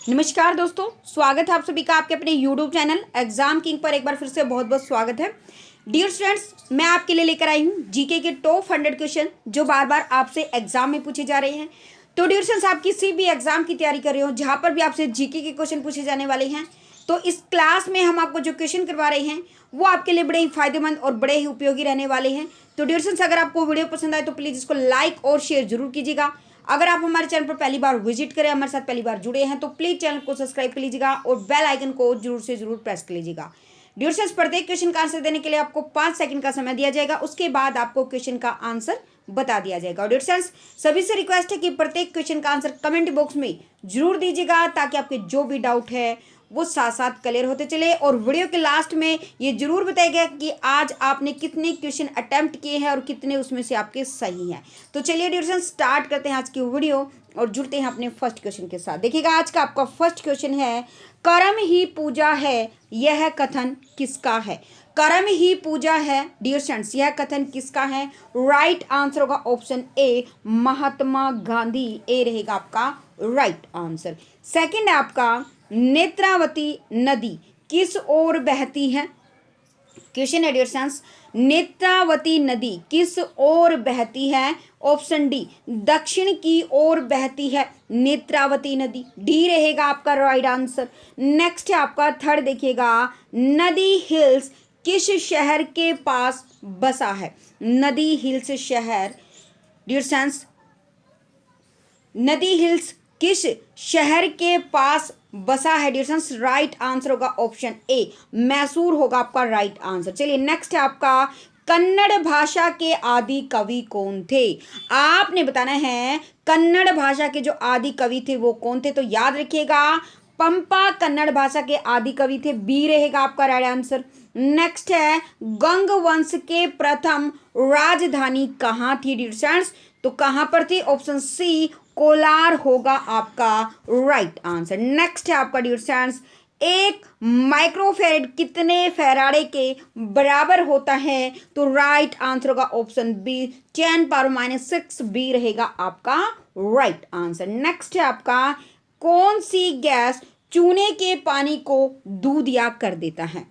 नमस्कार दोस्तों, स्वागत है आप सभी का आपके अपने YouTube चैनल एग्जाम किंग पर। एक बार फिर से बहुत बहुत स्वागत है। डियर स्टूडेंट्स, मैं आपके लिए लेकर आई हूँ जीके के टॉप 100 क्वेश्चन जो बार बार आपसे एग्जाम में पूछे जा रहे हैं। तो डियर स्टूडेंट्स, आप किसी भी एग्जाम की तैयारी कर रहे हो जहाँ पर भी आपसे जीके के क्वेश्चन पूछे जाने वाले हैं, तो इस क्लास में हम आपको जो क्वेश्चन करवा रहे हैं वो आपके लिए बड़े ही फायदेमंद और बड़े ही उपयोगी रहने वाले हैं। तो डियर स्टूडेंट्स, अगर आपको वीडियो पसंद आए तो प्लीज़ इसको लाइक और शेयर जरूर कीजिएगा। अगर आप हमारे चैनल पर पहली बार विजिट करें, हमारे साथ पहली बार जुड़े हैं, तो प्लीज चैनल को सब्सक्राइब कर लीजिएगा और बेल आइकन को जरूर से जरूर प्रेस कर लीजिएगा। डियर स्टूडेंट्स, प्रत्येक क्वेश्चन का आंसर देने के लिए आपको 5 सेकंड का समय दिया जाएगा। उसके बाद आपको क्वेश्चन का आंसर बता दिया जाएगा। और डियर स्टूडेंट्स, सभी से रिक्वेस्ट है कि प्रत्येक क्वेश्चन का आंसर कमेंट बॉक्स में जरूर दीजिएगा ताकि आपके जो भी डाउट है वो साथ साथ क्लियर होते चले। और वीडियो के लास्ट में ये जरूर बताइएगा कि आज आपने कितने क्वेश्चन अटेम्प्ट किए हैं और कितने उसमें से आपके सही हैं। तो चलिए डियर स्टूडेंट्स, स्टार्ट करते हैं आज की वीडियो और जुड़ते हैं अपने फर्स्ट क्वेश्चन के साथ। देखिएगा, आज का आपका फर्स्ट क्वेश्चन है, कर्म ही पूजा है, यह कथन किसका है? कर्म ही पूजा है डियर स्टूडेंट्स, यह कथन किसका है? राइट आंसर होगा ऑप्शन ए, महात्मा गांधी। ए रहेगा आपका राइट आंसर। सेकंड है आपका, नेत्रावती नदी किस ओर बहती है? क्वेश्चन है डियर स्टूडेंट्स, नेत्रावती नदी किस ओर बहती है? ऑप्शन डी, दक्षिण की ओर बहती है नेत्रावती नदी। डी रहेगा आपका राइट आंसर। नेक्स्ट है आपका थर्ड, देखिएगा, नदी हिल्स किस शहर के पास बसा है? नदी हिल्स शहर डियर स्टूडेंट्स, नदी हिल्स किस शहर के पास बसा है डियर स्टूडेंट्स? राइट आंसर होगा ऑप्शन ए, मैसूर होगा आपका राइट आंसर। चलिए नेक्स्ट है आपका, कन्नड़ भाषा के आदि कवि कौन थे? आपने बताना है कन्नड़ भाषा के जो आदि कवि थे वो कौन थे। तो याद रखिएगा, पंपा कन्नड़ भाषा के आदि कवि थे। बी रहेगा आपका राइट आंसर। नेक्स्ट है, गंग वंश के प्रथम राजधानी कहाँ थी डियर स्टूडेंट्स? तो कहां पर थी? ऑप्शन सी, कोलार होगा आपका राइट आंसर। नेक्स्ट है आपका डियर स्टूडेंट्स, एक माइक्रोफेरेड कितने फैराडे के बराबर होता है? तो राइट आंसर होगा ऑप्शन बी, 10⁻⁻6। बी रहेगा आपका राइट आंसर। नेक्स्ट है आपका, कौन सी गैस चूने के पानी को दूधिया कर देता है?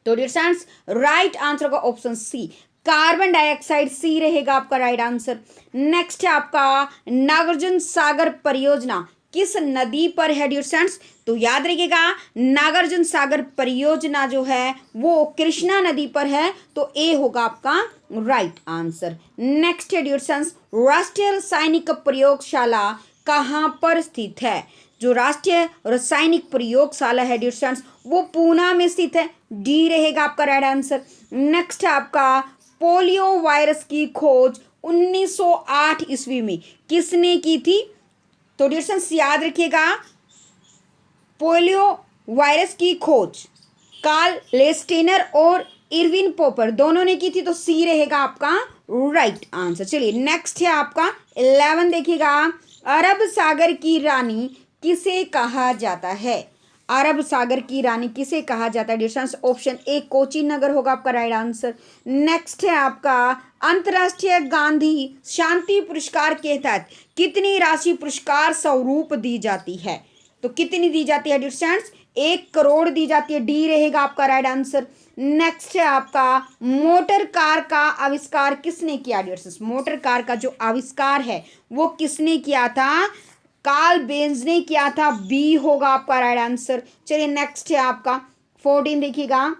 तो डियर स्टूडेंट्स, राइट आंसर होगा ऑप्शन सी, कार्बन डाइऑक्साइड। सी रहेगा आपका राइट आंसर। नेक्स्ट है आपका, नागार्जुन सागर परियोजना किस नदी पर है डियर स्टूडेंट्स? तो याद रखिएगा, नागार्जुन सागर परियोजना जो है वो कृष्णा नदी पर है। तो ए होगा आपका राइट आंसर। नेक्स्ट है डियर स्टूडेंट्स, राष्ट्रीय रासायनिक प्रयोगशाला कहाँ पर स्थित है? जो राष्ट्रीय रासायनिक प्रयोगशाला है डियर स्टूडेंट्स वो पूना में स्थित है। डी रहेगा आपका राइट आंसर। नेक्स्ट है आपका, पोलियो वायरस की खोज 1908 ईस्वी में किसने की थी? तो डियर स्टूडेंट्स याद रखिएगा, पोलियो वायरस की खोज कार्ल लेस्टेनर और इरविन पोपर दोनों ने की थी। तो सी रहेगा आपका राइट आंसर। चलिए नेक्स्ट है आपका 11, देखिएगा, अरब सागर की रानी किसे कहा जाता है? अरब सागर की रानी किसे कहा जाता है dear students? Option A, Kochi नगर होगा आपका राइट आंसर। नेक्स्ट है आपका, अंतरराष्ट्रीय गांधी शांति पुरस्कार के तहत कितनी राशि पुरस्कार स्वरूप दी जाती है? तो कितनी दी जाती है डियर स्टूडेंट्स? 1 करोड़ दी जाती है। डी रहेगा आपका राइट आंसर। नेक्स्ट है आपका, मोटर कार का आविष्कार किसने किया डियर स्टूडेंट्स? मोटर कार का जो आविष्कार है वो किसने किया था? कार्ल बेंज ने किया था। बी होगा आपका राइट आंसर। चलिए नेक्स्ट है आपका 14, देखिएगा,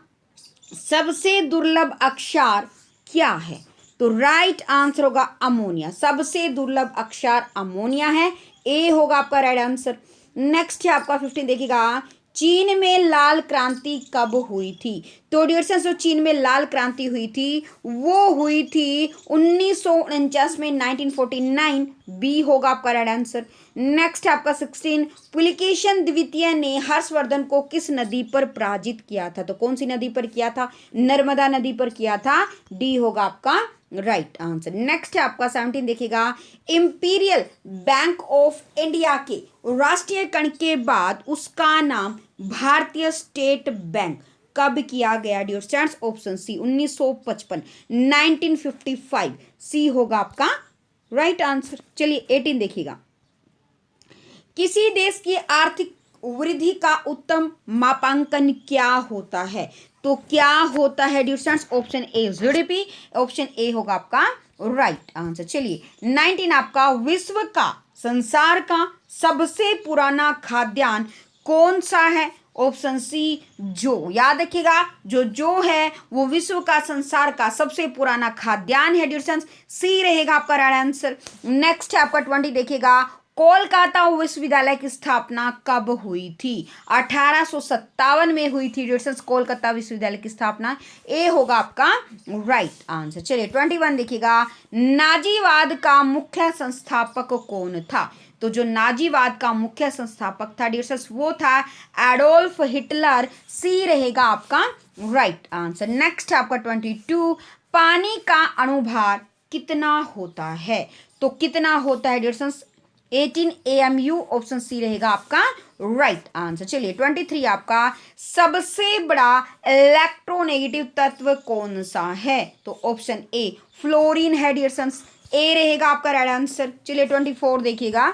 सबसे दुर्लभ अक्षर क्या है? तो राइट आंसर होगा अमोनिया। सबसे दुर्लभ अक्षर अमोनिया है। ए होगा आपका राइट आंसर। नेक्स्ट है आपका 15, देखिएगा, चीन में लाल क्रांति कब हुई थी? तो डियर स्टूडेंट्स, जो चीन में लाल क्रांति हुई थी वो हुई थी 1949 में, 1949। बी होगा आपका राइट आंसर। नेक्स्ट है आपका 16, पुलिकेशन द्वितीय ने हर्षवर्धन को किस नदी पर पराजित किया था? तो कौन सी नदी पर किया था? नर्मदा नदी पर किया था। डी होगा आपका राइट आंसर। नेक्स्ट है आपका 17, देखिएगा, इंपीरियल बैंक ऑफ इंडिया के राष्ट्रीयकरण के बाद उसका नाम भारतीय स्टेट बैंक कब किया गया dear students? Option C, 1955, 1955। C होगा आपका राइट आंसर। चलिए 18, देखिएगा, किसी देश की आर्थिक वृद्धि का उत्तम मापांकन क्या होता है? तो क्या होता है dear students? Option A GDP, option A होगा आपका राइट आंसर। चलिए 19 आपका विश्व का, संसार का सबसे पुराना खाद्यान्न कौन सा है? ऑप्शन सी जो। याद रखिएगा, जो है वो विश्व का, संसार का सबसे पुराना खाद्यान्न है डियर स्टूडेंट्स, सी रहेगा आपका राइट आंसर। नेक्स्ट है आपका 20 देखिएगा, कोलकाता विश्वविद्यालय की स्थापना कब हुई थी? 1857 में हुई थी डियर स्टूडेंट्स कोलकाता विश्वविद्यालय की स्थापना, ए होगा आपका राइट आंसर। चलिए 21 देखिएगा, नाजीवाद का मुख्य संस्थापक कौन था? तो जो नाजीवाद का मुख्य संस्थापक था डियर स्टूडेंट्स वो था एडोल्फ हिटलर, सी रहेगा आपका राइट आंसर। नेक्स्ट आपका 22, पानी का अणुभार कितना होता है? तो कितना होता है dear students? 18 AMU, option C रहेगा आपका राइट आंसर। चलिए 23 आपका, सबसे बड़ा इलेक्ट्रोनेगेटिव तत्व कौन सा है? तो ऑप्शन ए फ्लोरीन है डियर स्टूडेंट्स, ए रहेगा आपका राइट आंसर। चलिए 24 देखिएगा,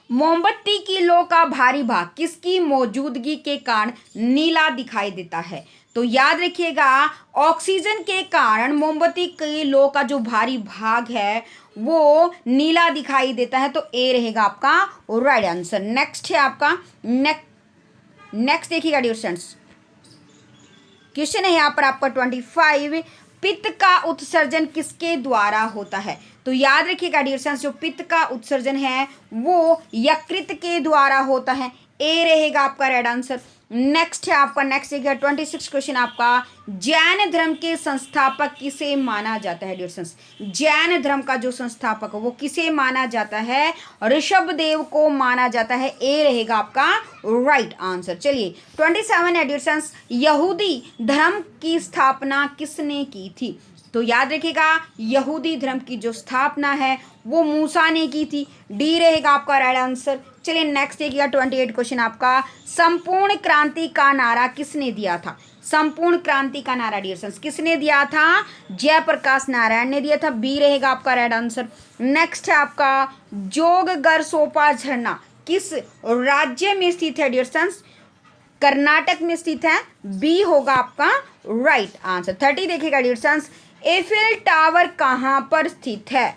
मोमबत्ती की लो का भारी भाग किसकी मौजूदगी के कारण नीला दिखाई देता है? तो याद रखिएगा, ऑक्सीजन के कारण मोमबत्ती की लो का जो भारी भाग है वो नीला दिखाई देता है, तो ए रहेगा आपका राइट आंसर। नेक्स्ट है आपका नेक्स्ट देखिएगा डियर स्टूडेंट्स, क्वेश्चन है यहाँ पर आपका 25, पित्त का उत्सर्जन किसके द्वारा होता है? तो याद रखिएगा डियर स्टूडेंट्स, जो पित्त का उत्सर्जन है वो यकृत के द्वारा होता है, ए रहेगा आपका राइट आंसर। नेक्स्ट है आपका देखिए 26 क्वेश्चन आपका, जैन धर्म के संस्थापक किसे माना जाता है डियर स्टूडेंट्स? जैन धर्म का जो संस्थापक है वो किसे माना जाता है? ऋषभ देव को माना जाता है, ए रहेगा आपका राइट आंसर। चलिए 27 है डियर स्टूडेंट्स, यहूदी धर्म की स्थापना किसने की थी? तो याद रखिएगा, यहूदी धर्म की जो स्थापना है वो मूसा ने की थी, डी रहेगा आपका राइट आंसर। चलिए नेक्स्ट देखिएगा 28 क्वेश्चन आपका, संपूर्ण क्रांति का नारा किसने दिया था? संपूर्ण क्रांति का नारा डियर स्टूडेंट्स किसने दिया था? जयप्रकाश नारायण ने दिया था, बी रहेगा आपका राइट आंसर। नेक्स्ट है आपका, जोगगरसोपा झरना किस राज्य में स्थित है डियर स्टूडेंट्स? कर्नाटक में स्थित है, बी होगा आपका राइट आंसर। 30 देखिएगा डियर स्टूडेंट्स, एफिल टावर कहाँ पर स्थित है?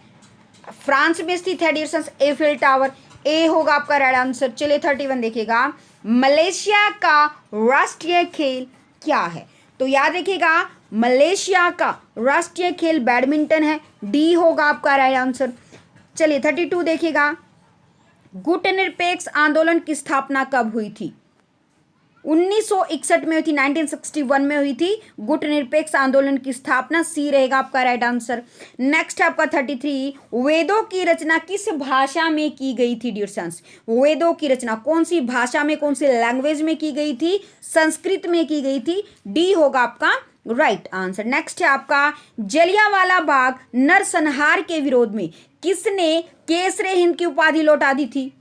फ्रांस में स्थित है डियर स्टूडेंट्स एफिल टावर, ए होगा आपका राइट आंसर। चलिए 31 देखिएगा, मलेशिया का राष्ट्रीय खेल क्या है? तो याद रखिएगा, मलेशिया का राष्ट्रीय खेल बैडमिंटन है, डी होगा आपका राइट आंसर। चलिए 32 देखिएगा, गुटनिरपेक्ष आंदोलन की स्थापना कब हुई थी? 1961 में हुई थी, 1961 में हुई थी गुटनिरपेक्ष आंदोलन की स्थापना, सी रहेगा आपका राइट आंसर। नेक्स्ट आपका 33, वेदों की रचना किस भाषा में की गई थी डियर स्टूडेंट्स? वेदों की रचना कौन सी भाषा में, कौन सी लैंग्वेज में की गई थी? संस्कृत में की गई थी, डी होगा आपका राइट आंसर। नेक्स्ट है आपका, जलियांवाला बाग नरसंहार के विरोध में किसने केसरे हिंद की उपाधि लौटा दी थी?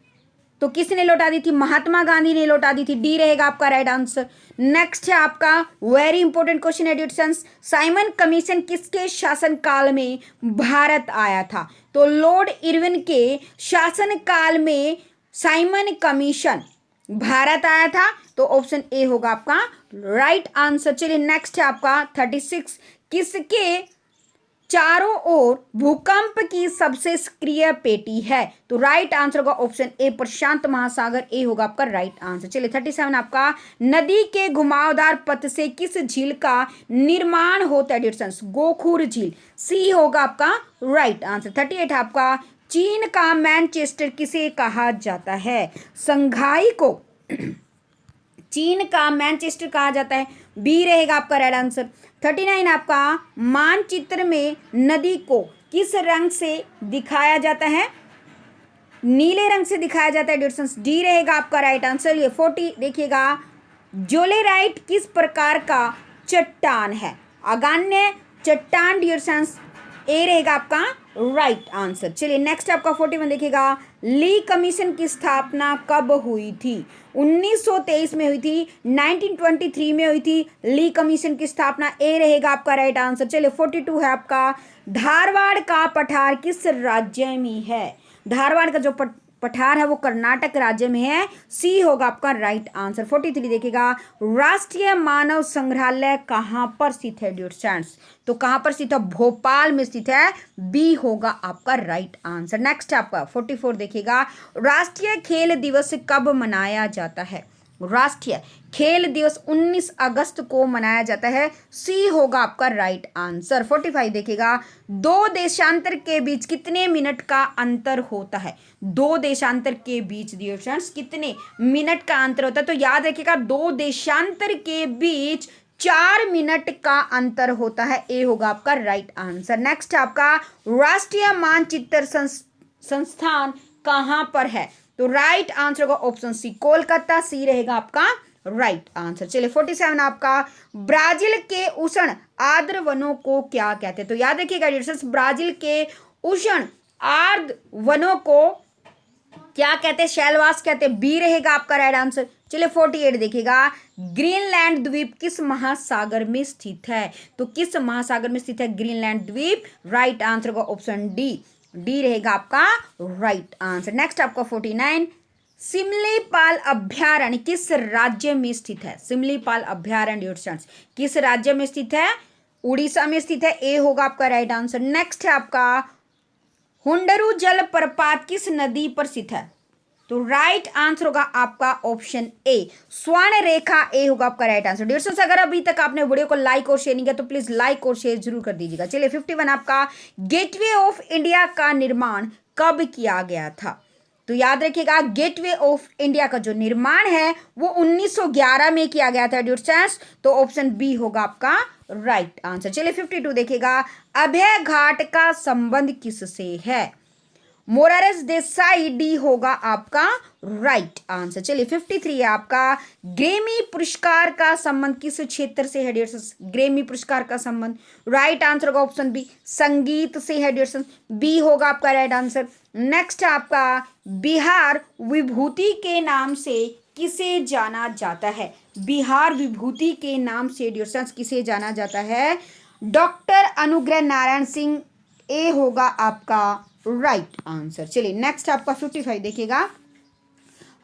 तो किसने लौटा दी थी? महात्मा गांधी ने लौटा दी थी, डी रहेगा आपका राइट आंसर। नेक्स्ट है आपका वेरी इंपॉर्टेंट क्वेश्चन है डियर स्टूडेंट्स, साइमन कमीशन किसके शासनकाल में भारत आया था? तो लॉर्ड इरविन के शासनकाल में साइमन कमीशन भारत आया था, तो ऑप्शन ए होगा आपका राइट आंसर। चलिए नेक्स्ट है आपका 36, किसके चारों ओर भूकंप की सबसे सक्रिय पेटी है? तो राइट आंसर होगा ऑप्शन ए प्रशांत महासागर, ए होगा आपका राइट आंसर। चलिए 37 आपका, नदी के घुमावदार पथ से किस झील का निर्माण होता है डियर स्टूडेंट्स? गोखुर झील, सी होगा आपका राइट आंसर। 38 आपका, चीन का मैनचेस्टर किसे कहा जाता है? संघाई को चीन का मैनचेस्टर कहा जाता है, बी रहेगा आपका राइट आंसर। 39 आपका, मानचित्र में नदी को किस रंग से दिखाया जाता है? नीले रंग से दिखाया जाता है डियर स्टूडेंट्स, डी रहेगा आपका राइट आंसर। ये 40 देखिएगा, जोलेराइट किस प्रकार का चट्टान है? अगान्य चट्टान डियर स्टूडेंट्स, ए रहेगा आपका राइट आंसर। चलिए नेक्स्ट आपका 41 देखिएगा, ली कमीशन की स्थापना कब हुई थी? 1923 में हुई थी, 1923 में हुई थी ली कमीशन की स्थापना, ए रहेगा आपका राइट आंसर। चलिए 42 है आपका, धारवाड़ का पठार किस राज्य में है? धारवाड़ का जो पठार है वो कर्नाटक राज्य में है, सी होगा आपका राइट आंसर। 43 देखिएगा, राष्ट्रीय मानव संग्रहालय कहाँ पर स्थित है डियर स्टूडेंट्स, तो कहाँ पर स्थित है, भोपाल में स्थित है, बी होगा आपका राइट आंसर। नेक्स्ट आपका 44 देखिएगा, राष्ट्रीय खेल दिवस कब मनाया जाता है, राष्ट्रीय खेल दिवस 19 अगस्त को मनाया जाता है, सी होगा आपका राइट आंसर। 45 देखिएगा, दो देशांतर के बीच कितने मिनट का अंतर होता है, दो देशांतर के बीच डियर फ्रेंड्स कितने मिनट का अंतर होता है, तो याद रखिएगा दो देशांतर के बीच 4 मिनट का अंतर होता है, ए होगा आपका राइट आंसर। नेक्स्ट आपका, राष्ट्रीय मानचित्र संस्थान कहां पर है, तो राइट आंसर होगा ऑप्शन सी, कोलकाता, सी रहेगा आपका राइट आंसर। चलिए 47 आपका, ब्राजील के उष्ण आर्द्र वनों को क्या कहते हैं, तो याद रखिएगा ब्राजील के उष्ण आर्द्र वनों को क्या कहते हैं, शैलवास कहते हैं, बी रहेगा आपका राइट आंसर। चलिए 48 देखिएगा, ग्रीनलैंड द्वीप किस महासागर में स्थित है, तो किस महासागर में स्थित है ग्रीनलैंड द्वीप, राइट आंसर होगा ऑप्शन डी, डी रहेगा आपका राइट आंसर। नेक्स्ट आपका 49, सिमलीपाल अभ्यारण्य किस राज्य में स्थित है, सिमलीपाल अभ्यारण्य किस राज्य में स्थित है, उड़ीसा में स्थित है, ए होगा आपका राइट आंसर। नेक्स्ट है आपका, हुंडरू जल प्रपात किस नदी पर स्थित है, तो राइट आंसर होगा आपका ऑप्शन ए, स्वर्ण रेखा, ए होगा आपका राइट आंसर। डियर फ्रेंड्स, अगर अभी तक आपने वीडियो को लाइक और शेयर नहीं किया तो प्लीज लाइक और शेयर जरूर कर दीजिएगा। चलिए 51 आपका, गेटवे ऑफ इंडिया का निर्माण कब किया गया था, तो याद रखिएगा गेटवे ऑफ इंडिया का जो निर्माण है वो 1911 में किया गया था डियर फ्रेंड्स, तो ऑप्शन बी होगा आपका राइट आंसर। चलिए 52 देखिएगा, अभय घाट का संबंध किससे है, मोरारजी देसाई, डी होगा आपका राइट आंसर। चलिए 53 है आपका, ग्रेमी पुरस्कार का संबंध किस क्षेत्र से है डियर फ्रेंड्स, ग्रेमी पुरस्कार का संबंध, राइट आंसर होगा ऑप्शन बी, संगीत से है डियर फ्रेंड्स, बी होगा आपका राइट आंसर। नेक्स्ट आपका, बिहार विभूति के नाम से किसे जाना जाता है, बिहार विभूति के नाम से डियर फ्रेंड्स किसे जाना जाता है, डॉक्टर अनुग्रह नारायण सिंह, ए होगा आपका राइट आंसर। चलिए नेक्स्ट आपका 55 देखिएगा,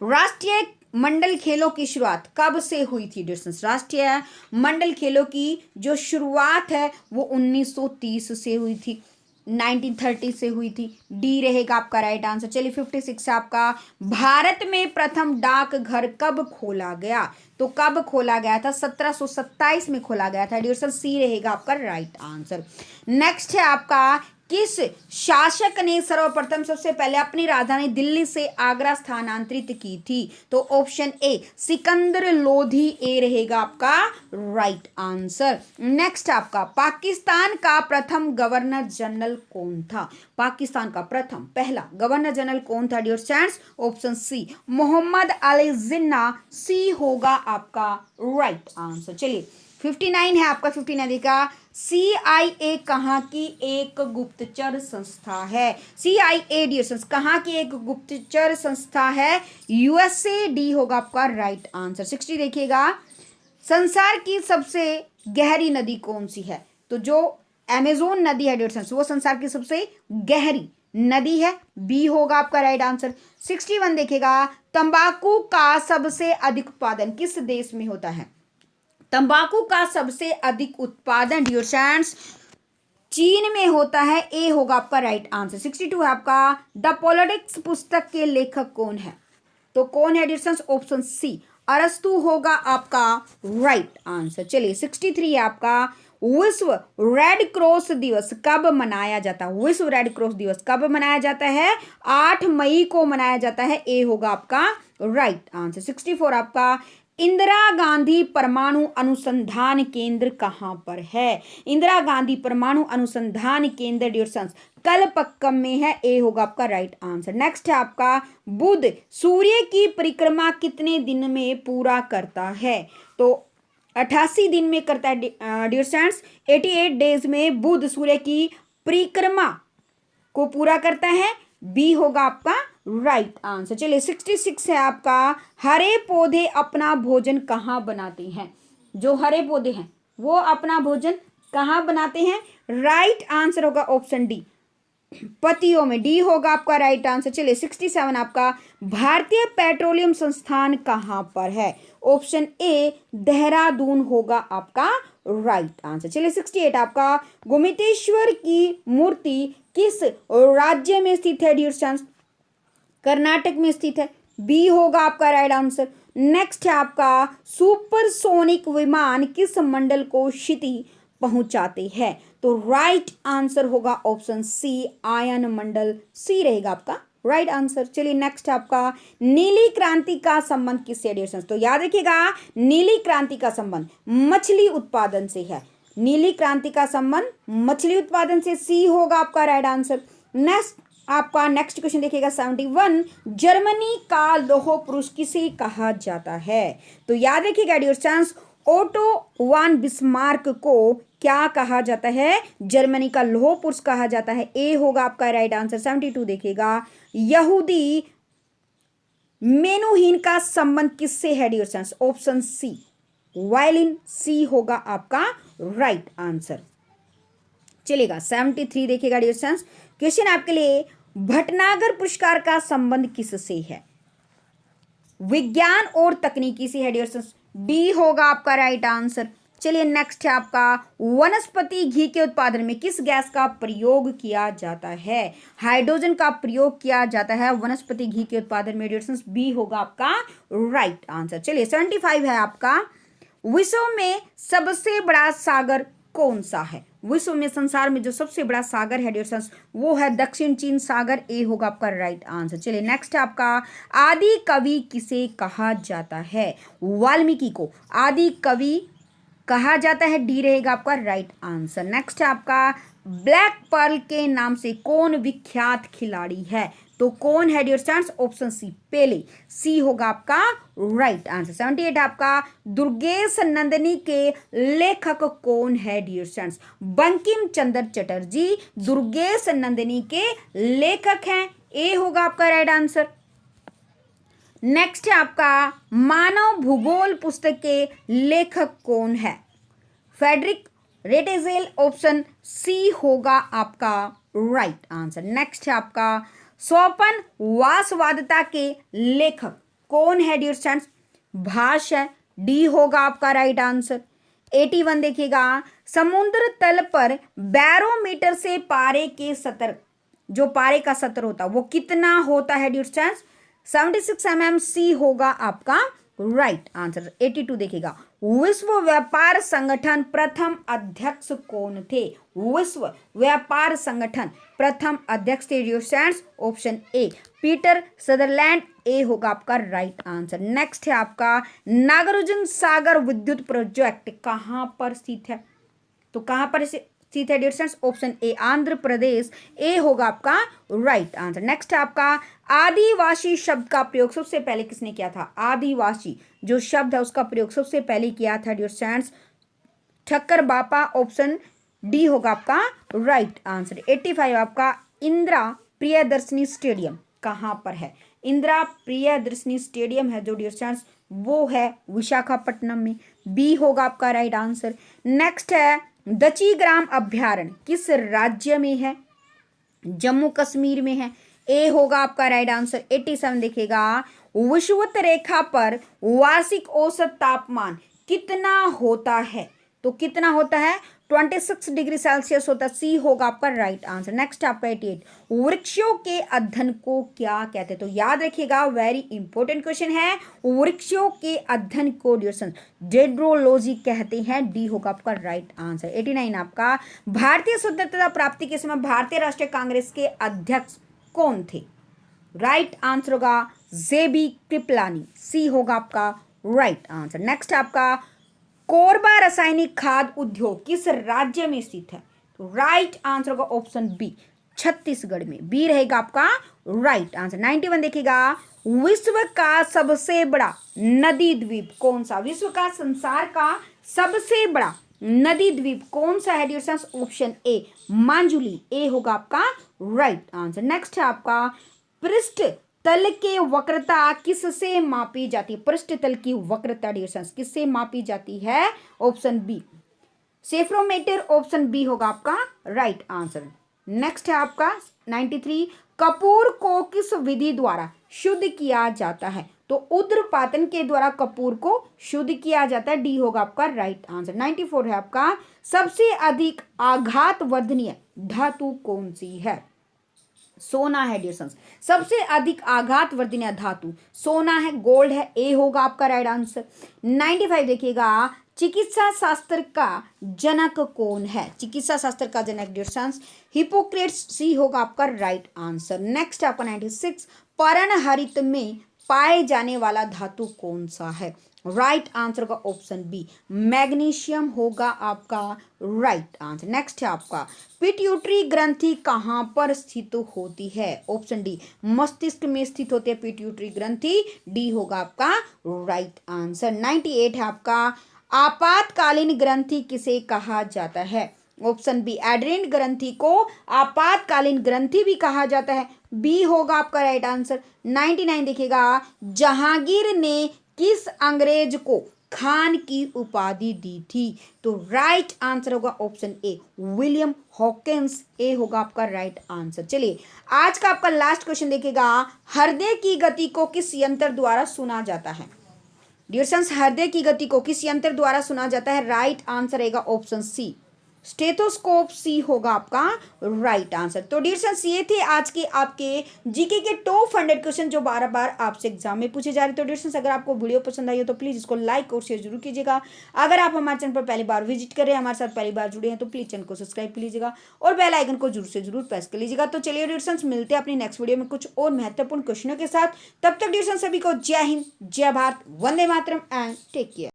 राष्ट्रीय मंडल खेलों की शुरुआत कब से हुई थी डियर फ्रेंड्स, राष्ट्रीय मंडल खेलों की जो शुरुआत है वो 1930 से हुई थी, 1930 से हुई थी, डी रहेगा आपका राइट आंसर। चलिए 56 आपका, भारत में प्रथम डाकघर कब खोला गया, तो कब खोला गया था, 1727 में खोला गया था डियर फ्रेंड्स, सी रहेगा आपका राइट आंसर। नेक्स्ट है आपका, किस शासक ने सर्वप्रथम सबसे पहले अपनी राजधानी दिल्ली से आगरा स्थानांतरित की थी, तो ऑप्शन ए, सिकंदर लोधी, ए रहेगा आपका राइट आंसर। नेक्स्ट आपका, पाकिस्तान का प्रथम गवर्नर जनरल कौन था, पाकिस्तान का प्रथम पहला गवर्नर जनरल कौन था dear friends, option C, Mohammad Ali Jinnah, C होगा आपका राइट आंसर। चलिए 59 है आपका, 59 देखा, CIA कहाँ की एक गुप्तचर संस्था है, CIA डियर फ्रेंड्स कहाँ की एक गुप्तचर संस्था है, USA, डी होगा आपका राइट आंसर। 60 देखिएगा, संसार की सबसे गहरी नदी कौन सी है, तो जो अमेजोन नदी है डियर फ्रेंड्स वो संसार की सबसे गहरी नदी है, बी होगा आपका राइट आंसर। 61 देखिएगा, तंबाकू का सबसे अधिक उत्पादन किस देश में होता है, तंबाकू का सबसे अधिक उत्पादन डियर फ्रेंड्स चीन में होता है, ए होगा आपका राइट आंसर। 62 है आपका, द पॉलिटिक्स पुस्तक के लेखक कौन है, तो कौन है डियर फ्रेंड्स, ऑप्शन सी, अरस्तु होगा आपका राइट आंसर। चलिए 63 है आपका, विश्व रेड क्रॉस दिवस कब मनाया जाता है, विश्व रेड क्रॉस दिवस कब मनाया जाता है, 8 मई को मनाया जाता है, ए होगा आपका राइट आंसर। 64 आपका, इंदिरा गांधी परमाणु अनुसंधान केंद्र कहाँ पर है, इंदिरा गांधी परमाणु अनुसंधान केंद्र डियर फ्रेंड्स कलपक्कम में है, ए होगा आपका राइट आंसर। नेक्स्ट है आपका, बुध सूर्य की परिक्रमा कितने दिन में पूरा करता है, तो 88 दिन में करता है डियर फ्रेंड्स, 88 डेज में बुध सूर्य की परिक्रमा को पूरा करता है, बी होगा आपका राइट आंसर। चलिए 66 है आपका, हरे पौधे अपना भोजन कहाँ बनाते हैं, जो हरे पौधे हैं वो अपना भोजन कहाँ बनाते हैं, राइट आंसर होगा ऑप्शन डी, पतियों में, डी होगा आपका राइट आंसर। चलिए 67 आपका भारतीय पेट्रोलियम संस्थान कहाँ पर है? ऑप्शन ए देहरादून होगा आपका राइट आंसर। चलिए 68 आपका गोमतेश्वर की मूर्ति किस राज्य में स्थित है डियर स्टूडेंट्स? कर्नाटक में स्थित है, बी होगा आपका राइट आंसर। नेक्स्ट है आपका सुपरसोनिक विमान किस मंडल को क्षिति पहुंचाते हैं? तो राइट आंसर होगा ऑप्शन सी आयन मंडल, सी रहेगा आपका राइट आंसर। चलिए नेक्स्ट आपका नीली क्रांति का संबंध किससे डियर स्टूडेंट्स? तो याद रखिएगा नीली क्रांति का संबंध मछली उत्पादन से है। नीली क्रांति का संबंध मछली उत्पादन से, सी होगा आपका राइट आंसर। नेक्स्ट क्वेश्चन देखिएगा 71 जर्मनी का लौह पुरुष किसे कहा जाता है? तो याद रखिएगा डियर स्टूडेंट्स ओटो वान बिस्मार्क को क्या कहा जाता है? जर्मनी का लौह पुरुष कहा जाता है, ए होगा आपका राइट आंसर। 72 देखिएगा यहूदी मेनुहीन का संबंध किससे है dear students? Option C violin, C होगा आपका राइट आंसर। चलेगा 73 देखिएगा डियर स्टूडेंट्स क्वेश्चन आपके लिए भटनागर पुरस्कार का संबंध किससे है? विज्ञान और तकनीकी से है डियर स्टूडेंट्स, डी होगा आपका राइट आंसर। चलिए नेक्स्ट है आपका वनस्पति घी के उत्पादन में किस गैस का प्रयोग किया जाता है? हाइड्रोजन का प्रयोग किया जाता है वनस्पति घी के उत्पादन में डियर स्टूडेंट्स, बी होगा आपका राइट आंसर। चलिए 75 है आपका विश्व में सबसे बड़ा सागर कौन सा है? विश्व में संसार में जो सबसे बड़ा सागर है डियर स्टूडेंट्स वो है दक्षिण चीन सागर, ए होगा आपका राइट आंसर। चलिए नेक्स्ट है आपका आदि कवि किसे कहा जाता है? वाल्मीकि को आदि कवि कहा जाता है, डी रहेगा आपका राइट आंसर। नेक्स्ट है आपका ब्लैक पर्ल के नाम से कौन विख्यात खिलाड़ी है? तो कौन है डियर स्टूडेंट्स? ऑप्शन सी पेले, सी होगा आपका राइट आंसर। 78 आपका दुर्गेश नंदिनी के लेखक कौन है डियर स्टूडेंट्स? बंकिम चंद्र चटर्जी दुर्गेश नंदिनी के लेखक हैं, ए होगा आपका राइट आंसर। नेक्स्ट है आपका मानव भूगोल पुस्तक के लेखक कौन है? फेडरिक रेटेजेल, ऑप्शन सी होगा आपका राइट आंसर। नेक्स्ट है आपका स्वपन वासवादता के लेखक कौन है डियर स्टूडेंट्स? भाष है, डी होगा आपका राइट आंसर। 81 देखिएगा समुद्र तल पर बैरोमीटर से पारे के सतर, जो पारे का सतर होता है वो कितना होता है डियर स्टूडेंट्स? 76 mm, सी होगा आपका राइट आंसर। 82 देखिएगा विश्व व्यापार संगठन प्रथम अध्यक्ष कौन थे? विश्व व्यापार संगठन प्रथम अध्यक्ष थे dear students, option A Peter Sutherland, A होगा आपका राइट आंसर। नेक्स्ट है आपका नागार्जुन सागर विद्युत प्रोजेक्ट कहां पर स्थित है? तो कहां पर स्थित है dear students? Option A Andhra Pradesh, A होगा आपका राइट आंसर। नेक्स्ट है आपका आदिवासी शब्द का प्रयोग सबसे पहले किसने किया था? आदिवासी जो शब्द है उसका प्रयोग सबसे पहले किया था डियर स्टूडेंट्स ठक्कर बापा, ऑप्शन डी होगा आपका राइट आंसर। 85 आपका इंदिरा प्रियदर्शनी स्टेडियम कहां पर है? इंदिरा प्रियदर्शनी स्टेडियम है जो डियर स्टूडेंट्स वो है विशाखापट्टनम में, बी होगा आपका राइट आंसर। नेक्स्ट है दची ग्राम अभ्यारण्य किस राज्य में है? जम्मू कश्मीर में है, ए होगा आपका राइट आंसर। 87 देखिएगा विषुवत रेखा पर वार्षिक औसत तापमान कितना होता है? तो कितना होता है? 26 डिग्री सेल्सियस होता है, सी होगा आपका राइट आंसर। नेक्स्ट आपका 88 वृक्षों के अध्ययन को क्या कहते हैं? तो याद रखिएगा वेरी इंपॉर्टेंट क्वेश्चन है, वृक्षों के अध्ययन को डेंड्रोलॉजी कहते हैं, डी होगा आपका राइट आंसर। 89 आपका भारतीय स्वतंत्रता प्राप्ति के समय भारतीय राष्ट्रीय कांग्रेस के अध्यक्ष कौन थे? राइट आंसर होगा जेबी कृपलानी, सी होगा आपका राइट आंसर। नेक्स्ट आपका कोरबा रासायनिक खाद उद्योग किस राज्य में स्थित है? तो राइट आंसर होगा ऑप्शन बी छत्तीसगढ़ में, बी रहेगा आपका राइट आंसर। 91 देखिएगा विश्व का सबसे बड़ा नदी द्वीप कौन सा? विश्व का संसार का सबसे बड़ा नदी द्वीप कौन सा है डियर स्टूडेंट्स? ऑप्शन ए मांजुली, ए होगा आपका राइट आंसर। नेक्स्ट है आपका पृष्ठ तल के वक्रता किससे मापी जाती है? पृष्ठ तल की वक्रता डियर स्टूडेंट्स किससे मापी जाती है? ऑप्शन बी सेफ्रोमीटर, ऑप्शन बी होगा आपका राइट आंसर। नेक्स्ट है आपका 93 कपूर को किस विधि द्वारा शुद्ध किया जाता है? तो उद्रपातन के द्वारा कपूर को शुद्ध किया जाता है, डी होगा आपका राइट आंसर। 94 है आपका सबसे अधिक आघात वर्धनीय धातु कौन सी है? सोना है डियर सन्स। सबसे अधिक आघात वर्धनीय धातु सोना है, गोल्ड है, ए होगा आपका राइट आंसर। 95 देखिएगा चिकित्सा शास्त्र का जनक कौन है? चिकित्सा शास्त्र का जनक डियर सन्स हिपोक्रेट्स, सी होगा आपका राइट आंसर। नेक्स्ट आपका 96 पर्णहरित में पाए जाने वाला धातु कौन सा है? राइट आंसर का ऑप्शन बी मैग्नीशियम होगा आपका राइट आंसर। नेक्स्ट है आपका पिट्यूटरी ग्रंथि कहाँ पर स्थित होती है? ऑप्शन डी मस्तिष्क में स्थित होती है पिट्यूटरी ग्रंथि, डी होगा आपका राइट आंसर। 98 है आपका आपातकालीन ग्रंथि किसे कहा जाता है? ऑप्शन बी एड्रेनल ग्रंथि को आपातकालीन ग्रंथि भी कहा जाता है, बी होगा आपका राइट आंसर। 99 देखिएगा जहांगीर ने किस अंग्रेज को खान की उपाधि दी थी? तो राइट आंसर होगा ऑप्शन ए विलियम हॉकिंस, ए होगा आपका राइट आंसर। चलिए आज का आपका लास्ट क्वेश्चन देखिएगा हृदय की गति को किस यंत्र द्वारा सुना जाता है? डियर सन्स हृदय की गति को किस यंत्र द्वारा सुना जाता है? राइट आंसर रहेगा ऑप्शन सी स्टेथोस्कोप, सी होगा आपका राइट आंसर। तो डियर सन्स ये थे आज के आपके जीके के टॉप 100 क्वेश्चन जो बार बार आपसे एग्जाम में पूछे जा रहे। तो डियर सन्स अगर आपको वीडियो पसंद आई हो तो प्लीज इसको लाइक और शेयर जरूर कीजिएगा। अगर आप हमारे चैनल पर पहली बार विजिट कर रहे हैं, हमारे साथ पहली बार जुड़े हैं, तो प्लीज चैनल को सब्सक्राइब कर लीजिएगा और बेल आइकन को जरूर से जरूर प्रेस कर लीजिएगा। तो चलिए डियर सन्स मिलते हैं अपनी नेक्स्ट वीडियो में कुछ और महत्वपूर्ण क्वेश्चनों के साथ। तब तक डियर सन्स सभी को जय हिंद, जय Bharat, Vande Mataram and take care.